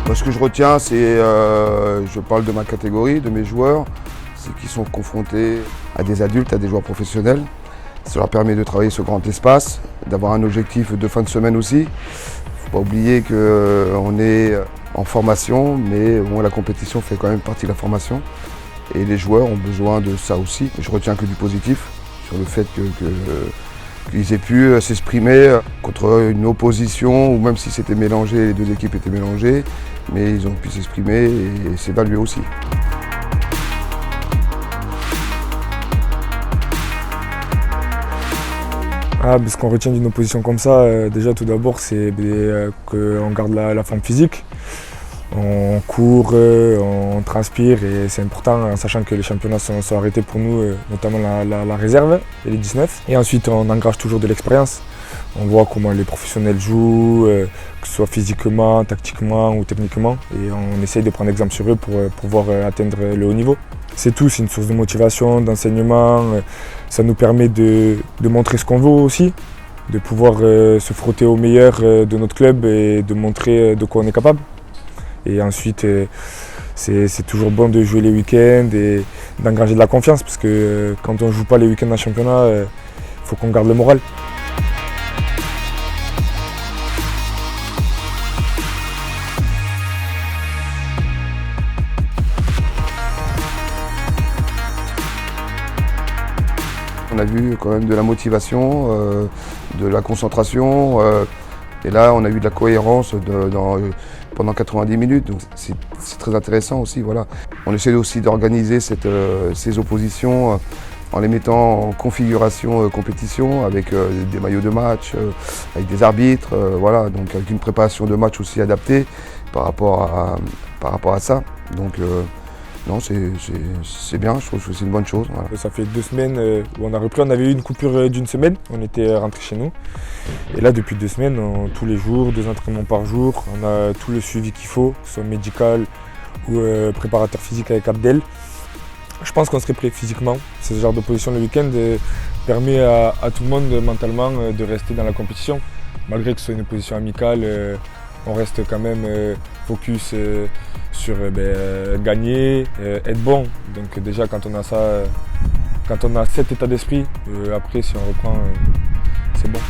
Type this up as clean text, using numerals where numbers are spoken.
Moi, ce que je retiens, c'est, je parle de ma catégorie, de mes joueurs, c'est qu'ils sont confrontés à des adultes, à des joueurs professionnels. Ça leur permet de travailler ce grand espace, d'avoir un objectif de fin de semaine aussi. Il ne faut pas oublier qu'on est en formation, mais bon, la compétition fait quand même partie de la formation. Et les joueurs ont besoin de ça aussi. Je retiens que du positif sur le fait qu'ils aient pu s'exprimer contre une opposition, ou même si c'était mélangé, les deux équipes étaient mélangées, mais ils ont pu s'exprimer et s'évaluer aussi. Ce qu'on retient d'une opposition comme ça, déjà tout d'abord, c'est qu'on garde la forme physique. On court, on transpire et c'est important en sachant que les championnats sont arrêtés pour nous, notamment la réserve et les 19. Et ensuite on engage toujours de l'expérience. On voit comment les professionnels jouent, que ce soit physiquement, tactiquement ou techniquement. Et on essaye de prendre exemple sur eux pour pouvoir atteindre le haut niveau. C'est tout, c'est une source de motivation, d'enseignement. Ça nous permet de montrer ce qu'on vaut aussi, de pouvoir se frotter au meilleur de notre club et de montrer de quoi on est capable. Et ensuite, c'est toujours bon de jouer les week-ends et d'engager de la confiance parce que quand on ne joue pas les week-ends en championnat, il faut qu'on garde le moral. On a vu quand même de la motivation, de la concentration. Et là, on a eu de la cohérence pendant 90 minutes, donc c'est très intéressant aussi. Voilà. On essaie aussi d'organiser ces oppositions en les mettant en configuration compétition avec des maillots de match, avec des arbitres, voilà, donc avec une préparation de match aussi adaptée par rapport à ça. Donc, non, c'est bien, je trouve que c'est une bonne chose. Voilà. Ça fait 2 semaines où on a repris, on avait eu une coupure d'une semaine, on était rentré chez nous. Et là, depuis 2 semaines, tous les jours, 2 entraînements par jour, on a tout le suivi qu'il faut, que ce soit médical ou préparateur physique avec Abdel. Je pense qu'on serait prêt physiquement. Ce genre d'opposition le week-end permet à tout le monde mentalement de rester dans la compétition. Malgré que ce soit une opposition amicale, on reste quand même focus sur gagner, être bon. Donc déjà quand on a ça, quand on a cet état d'esprit, après si on reprend, c'est bon.